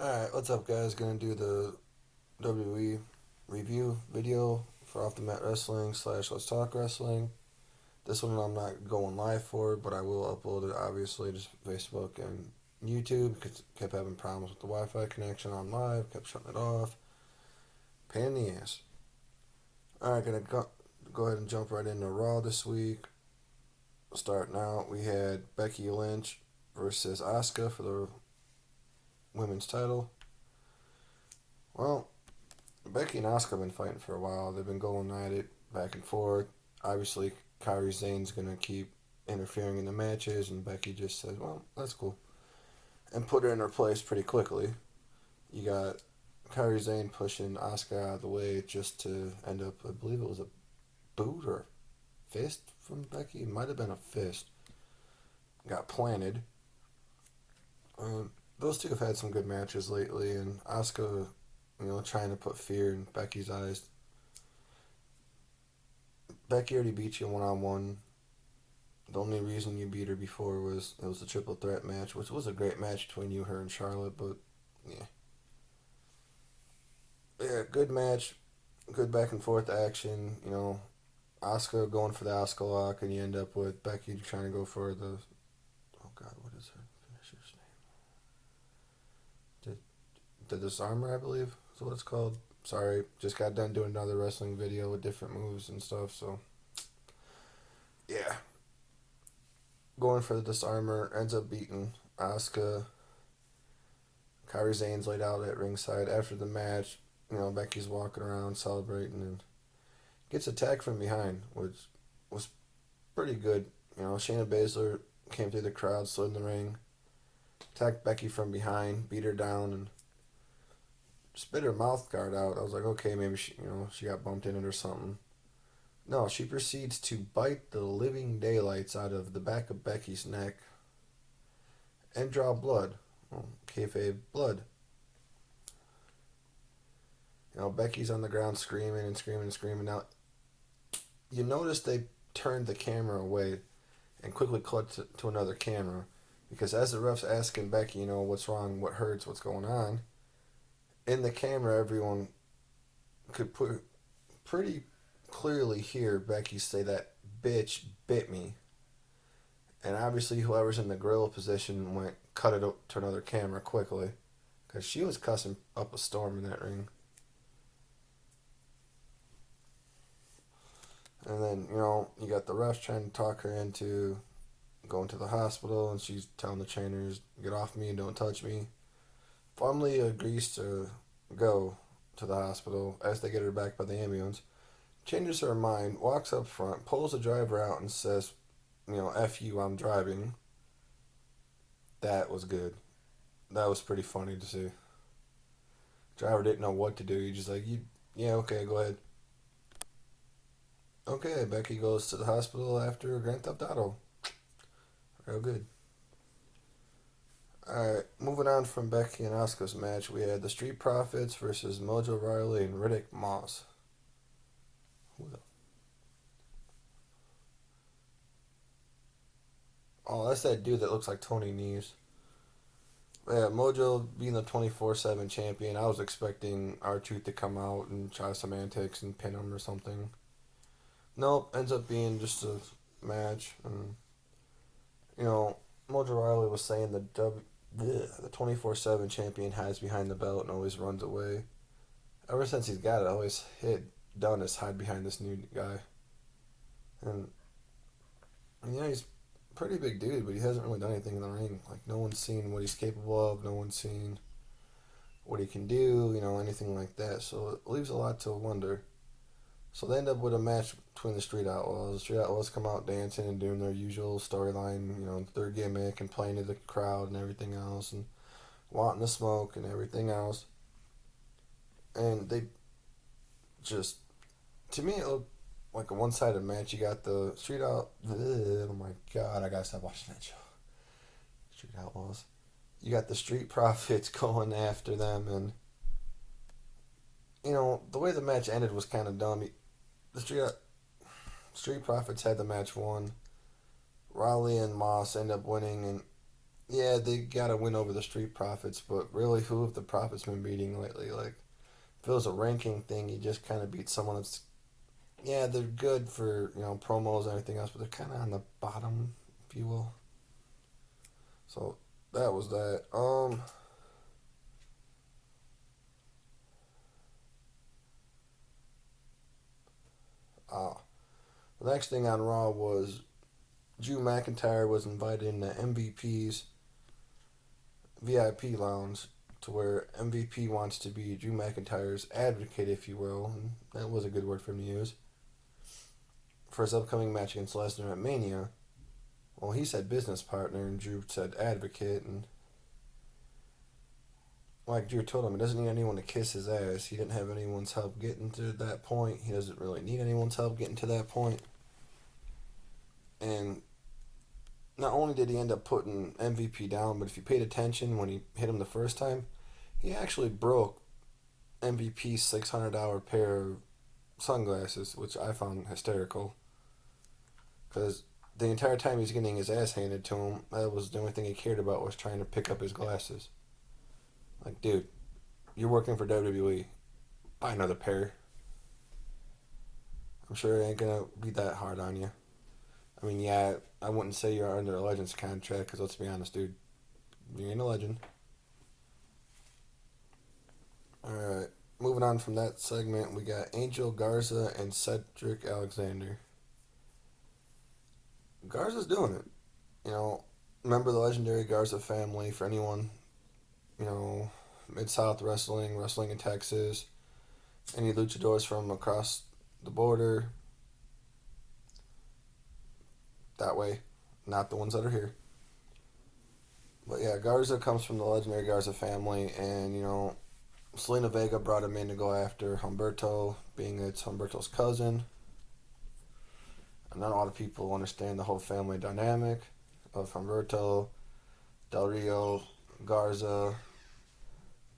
Alright, what's up, guys? Gonna do the WWE review video for Off the Mat Wrestling slash Let's Talk Wrestling. This one I'm not going live for, but I will upload it obviously to Facebook and YouTube because I kept having problems with the Wi Fi connection on live, kept shutting it off. Pain in the ass. Alright, go ahead and jump right into Raw this week. Starting out, we had Becky Lynch versus Asuka for the women's title. Well, Becky and Asuka have been fighting for a while. They've been going at it back and forth. Obviously, Kairi Zane's going to keep interfering in the matches, and Becky just says, well, that's cool. And put her in her place pretty quickly. You got Kairi Zane pushing Asuka out of the way just to end up, I believe it was a boot or a fist from Becky. It might have been a fist. Got planted. Those two have had some good matches lately, and Asuka, trying to put fear in Becky's eyes. Becky already beat you one on one. The only reason you beat her before was it was the triple threat match, which was a great match between you, her, and Charlotte. But yeah, yeah, good match, good back and forth action. Asuka going for the Asuka lock, and you end up with Becky trying to go for the oh god, what is her finisher's name? The disarmer, I believe, is what it's called. Sorry, just got done doing another wrestling video with different moves and stuff. So yeah, going for the disarmer, ends up beating Asuka. Kairi Zane's laid out at ringside after the match. Becky's walking around celebrating and gets attacked from behind, which was pretty good. Shayna Baszler came through the crowd, slid in the ring, attacked Becky from behind, beat her down, and spit her mouth guard out. I was like, okay, maybe she got bumped in it or something. No, she proceeds to bite the living daylights out of the back of Becky's neck and draw blood. Well, kayfabe blood. Becky's on the ground screaming and screaming and screaming. Now, you notice they turned the camera away and quickly cut to another camera because as the ref's asking Becky, what's wrong, what hurts, what's going on, in the camera, everyone could pretty clearly hear Becky say that bitch bit me. And obviously, whoever's in the gorilla position went cut it to another camera quickly because she was cussing up a storm in that ring. And then, you got the refs trying to talk her into going to the hospital, and she's telling the trainers, get off me, don't touch me. Finally agrees to go to the hospital as they get her back by the ambulance. Changes her mind, walks up front, pulls the driver out, and says, F you, I'm driving. That was good. That was pretty funny to see. Driver didn't know what to do. He just like, yeah, okay, go ahead. Okay, Becky goes to the hospital after Grand Theft Auto. Real good. Alright, moving on from Becky and Asuka's match, we had the Street Profits versus Mojo Rawley and Riddick Moss. Who the? Oh, that's that dude that looks like Tony Nese. Yeah, Mojo being the 24/7 champion, I was expecting R-Truth to come out and try some antics and pin him or something. Nope, ends up being just a match. And, Mojo Rawley was saying the 24/7 champion hides behind the belt and always runs away. Ever since he's got it, always done is hide behind this new guy. And, he's a pretty big dude, but he hasn't really done anything in the ring. Like, no one's seen what he's capable of, no one's seen what he can do, anything like that. So it leaves a lot to wonder. So they end up with a match between the Street Outlaws. The Street Outlaws come out dancing and doing their usual storyline, their gimmick and playing to the crowd and everything else and wanting the smoke and everything else. And they just, to me, it looked like a one-sided match. You got the oh my god, I gotta stop watching that show. Street Outlaws. You got the Street Profits going after them, and the way the match ended was kind of dumb. The Street Profits had the match won. Riley and Moss end up winning, and Yeah, they gotta win over the Street Profits, but really, who have the Profits been beating lately? Like, if it was a ranking thing, you just kind of beat someone that's, yeah, they're good for, promos and everything else, but they're kind of on the bottom, if you will. So that was that. Uh, the next thing on Raw was Drew McIntyre was invited in the MVP's VIP lounge, to where MVP wants to be Drew McIntyre's advocate, if you will. And that was a good word for him to use. For his upcoming match against Lesnar at Mania. Well, he said business partner, and Drew said advocate. And like Drew told him, he doesn't need anyone to kiss his ass. He didn't have anyone's help getting to that point. He doesn't really need anyone's help getting to that point. And not only did he end up putting MVP down, but if you paid attention when he hit him the first time, he actually broke MVP's $600 pair of sunglasses, which I found hysterical. Because the entire time he's getting his ass handed to him, that was the only thing he cared about, was trying to pick up his glasses. Like, dude, you're working for WWE. Buy another pair. I'm sure it ain't gonna be that hard on you. I mean, yeah, I wouldn't say you're under a Legends contract, because let's be honest, dude, you ain't a legend. Alright, moving on from that segment, we got Angel Garza and Cedric Alexander. Garza's doing it. You know, remember the legendary Garza family, for anyone, you know, Mid South Wrestling, wrestling in Texas, any luchadors from across the border, that way, not the ones that are here. But yeah, Garza comes from the legendary Garza family, and Selena Vega brought him in to go after Humberto, being it's Humberto's cousin. And not a lot of people understand the whole family dynamic of Humberto, Del Rio, Garza,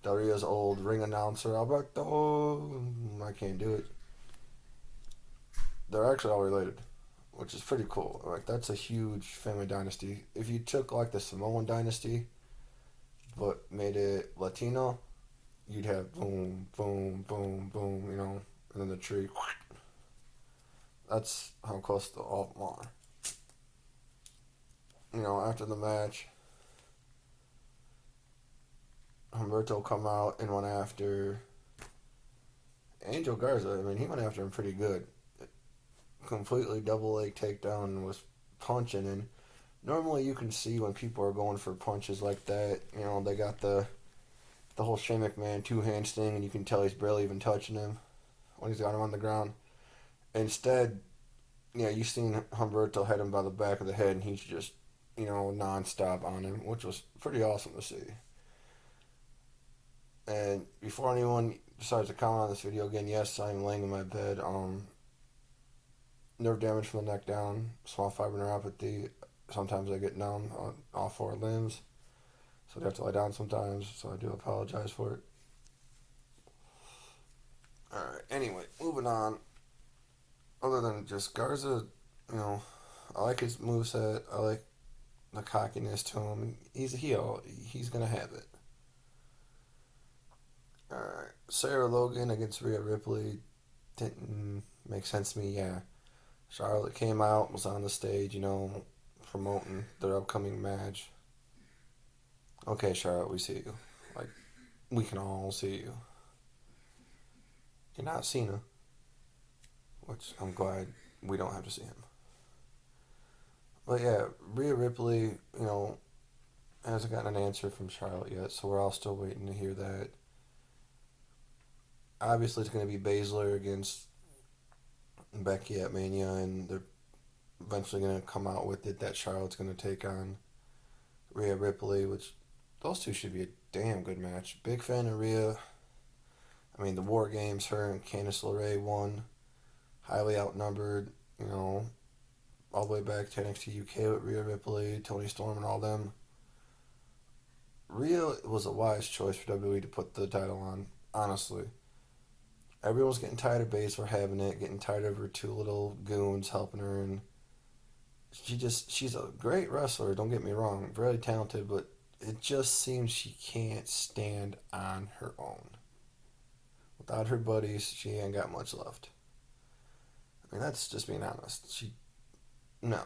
Del Rio's old ring announcer, Alberto. I can't do it. They're actually all related, which is pretty cool. Like, that's a huge family dynasty. If you took like the Samoan dynasty, but made it Latino, you'd have boom, boom, boom, boom, and then the tree. That's how close to all of them are. After the match, Humberto come out and went after Angel Garza. I mean, he went after him pretty good. Completely double leg takedown and was punching. And normally you can see when people are going for punches like that. They got the whole Shane McMahon two-hand thing, and you can tell he's barely even touching him when he's got him on the ground. Instead, you seen Humberto hit him by the back of the head, and he's just, non-stop on him, which was pretty awesome to see. And before anyone decides to comment on this video again, yes, I'm laying in my bed. Nerve damage from the neck down, small fiber neuropathy. Sometimes I get numb on all four limbs, so I have to lie down sometimes, so I do apologize for it. Alright, anyway, moving on. Other than just Garza, I like his moveset. I like the cockiness to him. He's a heel. He's going to have it. Alright, Sarah Logan against Rhea Ripley didn't make sense to me, yeah. Charlotte came out, was on the stage, promoting their upcoming match. Okay, Charlotte, we see you. Like, we can all see you. You're not Cena, which I'm glad we don't have to see him. But yeah, Rhea Ripley, hasn't gotten an answer from Charlotte yet, so we're all still waiting to hear that. Obviously, it's going to be Baszler against Becky at Mania, and they're eventually going to come out with it that Charlotte's going to take on Rhea Ripley, which those two should be a damn good match. Big fan of Rhea. I mean, the War Games, her and Candice LeRae won. Highly outnumbered, all the way back to NXT UK with Rhea Ripley, Toni Storm, and all them. Rhea was a wise choice for WWE to put the title on, honestly. Everyone's getting tired of Baszler having it, getting tired of her two little goons helping her, and she's a great wrestler, don't get me wrong, very talented, but it just seems she can't stand on her own. Without her buddies, she ain't got much left. I mean, that's just being honest. No.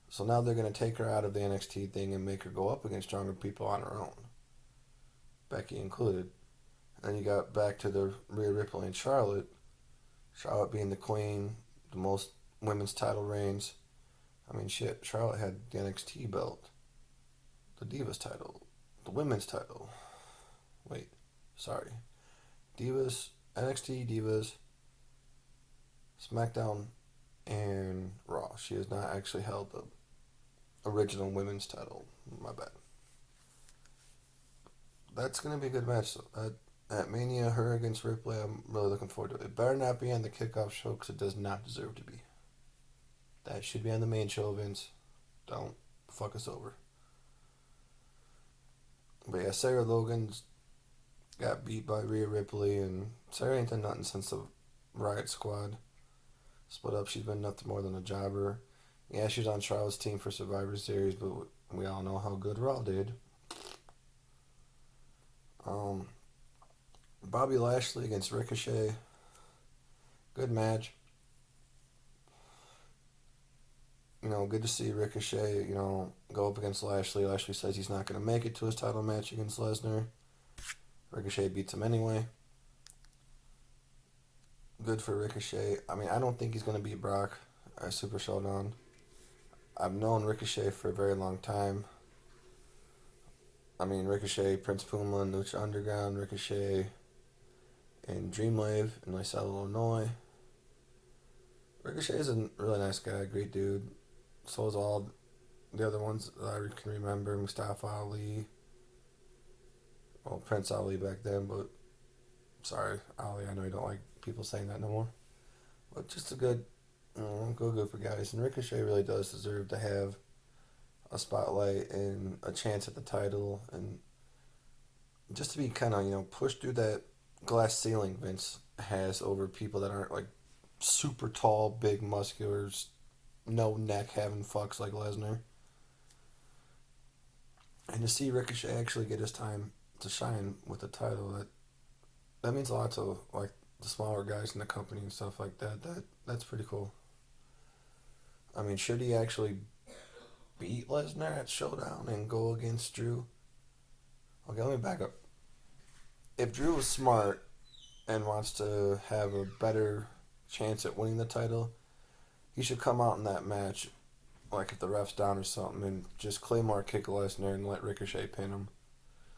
So now they're going to take her out of the NXT thing and make her go up against stronger people on her own, Becky included. And then you got back to the Rhea Ripley and Charlotte. Charlotte being the queen, the most women's title reigns. I mean, shit, Charlotte had the NXT belt, the Divas title, the women's title. Wait, sorry. Divas, NXT Divas, SmackDown, and Raw. She has not actually held the original women's title. My bad. That's going to be a good match. At Mania, her against Ripley, I'm really looking forward to it. It better not be on the kickoff show because it does not deserve to be. That should be on the main show, Vince. Don't fuck us over. But yeah, Sarah Logan's got beat by Rhea Ripley, and Sarah ain't done nothing since the Riot Squad split up. She's been nothing more than a jobber. Yeah, she's on Charlotte's team for Survivor Series, but we all know how good Raw did. Bobby Lashley against Ricochet. Good match. Good to see Ricochet, go up against Lashley. Lashley says he's not going to make it to his title match against Lesnar. Ricochet beats him anyway. Good for Ricochet. I mean, I don't think he's going to beat Brock at Super Showdown. I've known Ricochet for a very long time. I mean, Ricochet, Prince Puma, Lucha Underground, Ricochet, and Dreamwave in Lysell, Illinois. Ricochet is a really nice guy, great dude. So is all the other ones that I can remember. Mustafa Ali. Well, Prince Ali back then, but sorry, Ali, I know you don't like people saying that no more. But just a good group of guys. And Ricochet really does deserve to have a spotlight and a chance at the title, and just to be kind of, pushed through that glass ceiling Vince has over people that aren't like super tall, big, muscular, no neck having fucks like Lesnar. And to see Ricochet actually get his time to shine with the title, that means a lot to like the smaller guys in the company and stuff like that. That's pretty cool. I mean, should he actually beat Lesnar at Showdown and go against Drew? Okay, let me back up. If Drew was smart and wants to have a better chance at winning the title, he should come out in that match, like if the ref's down or something, and just Claymore kick Lesnar and let Ricochet pin him.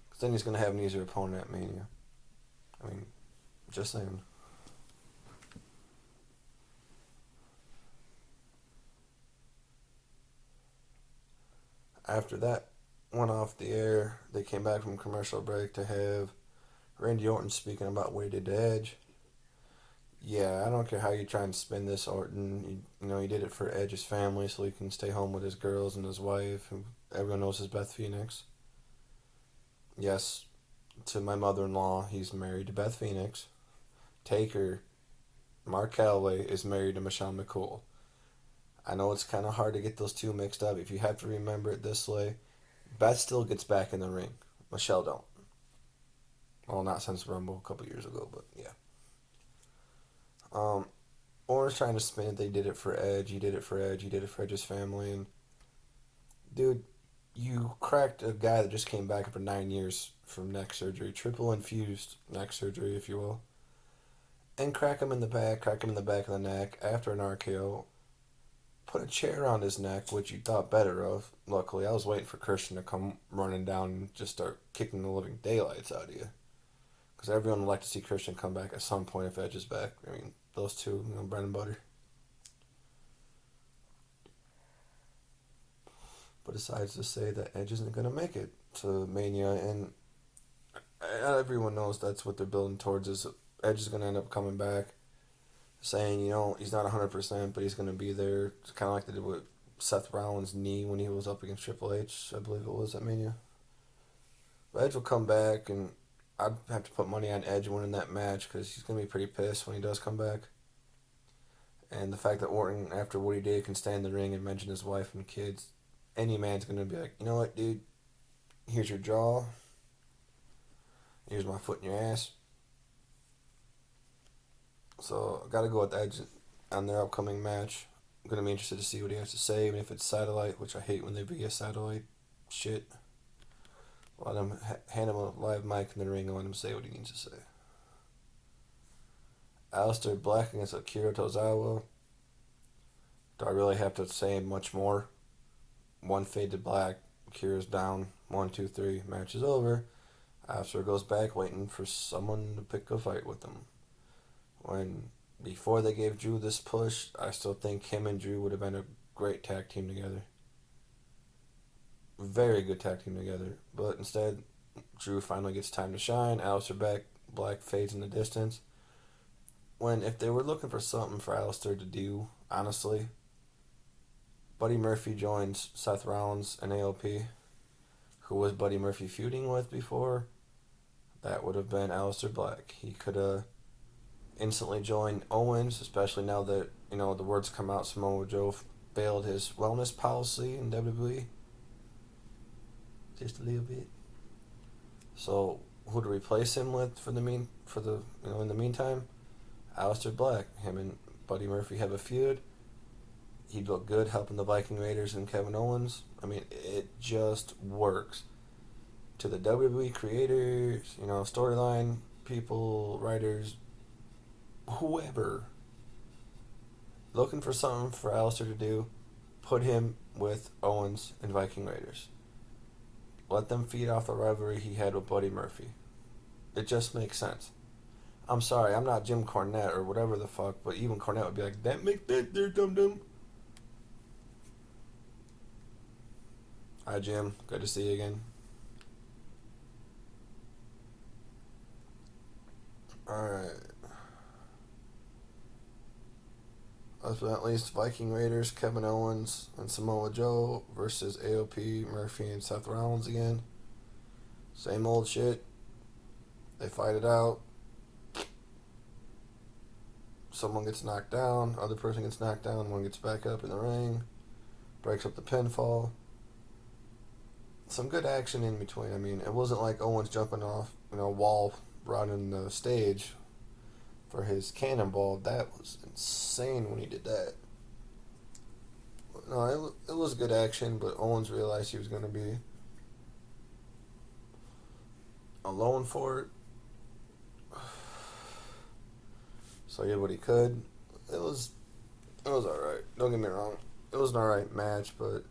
Because then he's going to have an easier opponent at Mania. I mean, just saying. After that went off the air, they came back from commercial break to have Randy Orton speaking about what he did to Edge. Yeah, I don't care how you try and spin this, Orton. He did it for Edge's family so he can stay home with his girls and his wife, who everyone knows is Beth Phoenix. Yes, to my mother-in-law, he's married to Beth Phoenix. Taker, Mark Calloway, is married to Michelle McCool. I know it's kind of hard to get those two mixed up. If you have to remember it this way, Beth still gets back in the ring. Michelle don't. Well, not since Rumble a couple years ago, but yeah. Orton's trying to spin it. They did it for Edge. He did it for Edge. He did it for Edge's family. And, dude, you cracked a guy that just came back after 9 years from neck surgery. Triple infused neck surgery, if you will. And crack him in the back of the neck after an RKO. Put a chair around his neck, which you thought better of. Luckily, I was waiting for Christian to come running down and just start kicking the living daylights out of you. Because everyone would like to see Christian come back at some point if Edge is back. I mean, those two, bread and butter. But decides to say that Edge isn't going to make it to Mania, and everyone knows that's what they're building towards, is Edge is going to end up coming back, saying, he's not 100%, but he's going to be there. It's kind of like they did with Seth Rollins' knee when he was up against Triple H, I believe it was, at Mania. But Edge will come back, and I'd have to put money on Edge winning that match because he's going to be pretty pissed when he does come back. And the fact that Orton, after what he did, can stand in the ring and mention his wife and kids, any man's going to be like, you know what, dude? Here's your jaw. Here's my foot in your ass. So I got to go with Edge on their upcoming match. I'm going to be interested to see what he has to say, even if it's satellite, which I hate when they be a satellite shit. Let him hand him a live mic in the ring and let him say what he needs to say. Aleister Black against Akira Tozawa. Do I really have to say much more? One fade to black. Akira's down. 1, 2, 3. Match is over. Aleister goes back waiting for someone to pick a fight with him. When before they gave Drew this push, I still think him and Drew would have been a great tag team together. Very good tag team together. But instead, Drew finally gets time to shine. Aleister Black fades in the distance. When if they were looking for something for Aleister to do, honestly, Buddy Murphy joins Seth Rollins and AOP, who was Buddy Murphy feuding with before. That would have been Aleister Black. He could have instantly joined Owens, especially now that, the words come out Samoa Joe failed his wellness policy in WWE. Just a little bit. So who to replace him with in the meantime? Aleister Black. Him and Buddy Murphy have a feud. He'd look good helping the Viking Raiders and Kevin Owens. I mean, it just works. To the WWE creators, storyline people, writers, whoever looking for something for Aleister to do, put him with Owens and Viking Raiders. Let them feed off the rivalry he had with Buddy Murphy. It just makes sense. I'm sorry, I'm not Jim Cornette or whatever the fuck, but even Cornette would be like, that make that there, dum-dum. Hi, Jim. Good to see you again. Alright. Last but not least, Viking Raiders, Kevin Owens and Samoa Joe versus AOP, Murphy, and Seth Rollins again. Same old shit. They fight it out. Someone gets knocked down, other person gets knocked down, one gets back up in the ring, breaks up the pinfall. Some good action in between. I mean, it wasn't like Owens jumping off, wall running the stage for his cannonball. That was insane when he did that. No, it was good action, but Owens realized he was going to be alone for it. So he did what he could. It was alright. Don't get me wrong. It was an alright match, but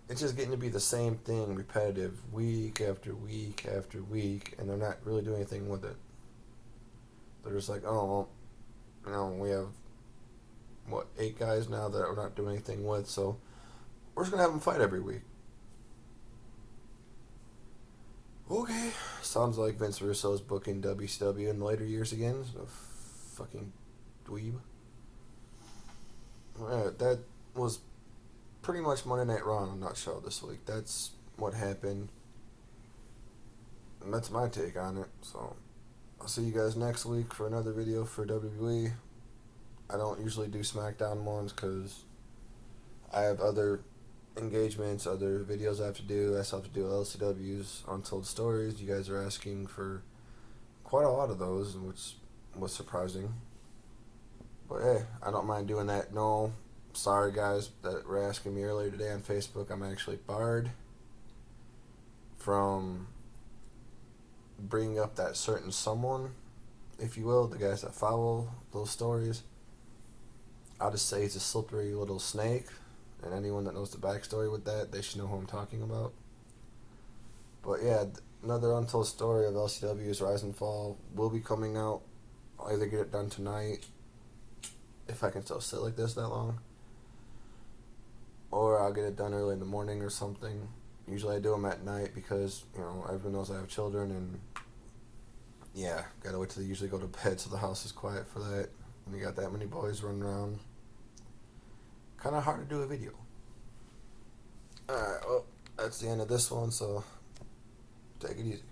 it's just getting to be the same thing, repetitive, week after week after week, and they're not really doing anything with it. They're just like, we have, 8 guys now that we're not doing anything with, so we're just going to have them fight every week. Okay. Sounds like Vince Russo's booking WCW in the later years again. So fucking dweeb. Alright, that was pretty much Monday Night Raw in a nutshell this week. That's what happened. And that's my take on it. So I'll see you guys next week for another video for WWE. I don't usually do SmackDown ones because I have other engagements, other videos I have to do. I still have to do LCW's Untold Stories. You guys are asking for quite a lot of those, which was surprising. But hey, I don't mind doing that. No, sorry guys that were asking me earlier today on Facebook. I'm actually barred from bringing up that certain someone, if you will, the guys that follow those stories. I'll just say he's a slippery little snake, and anyone that knows the backstory with that, they should know who I'm talking about. But yeah, another untold story of LCW's Rise and Fall will be coming out. I'll either get it done tonight, if I can still sit like this that long, or I'll get it done early in the morning or something. Usually I do them at night because, everyone knows I have children, and yeah, gotta wait till they usually go to bed so the house is quiet for that. When you got that many boys running around, kind of hard to do a video. Alright, well, that's the end of this one, so take it easy.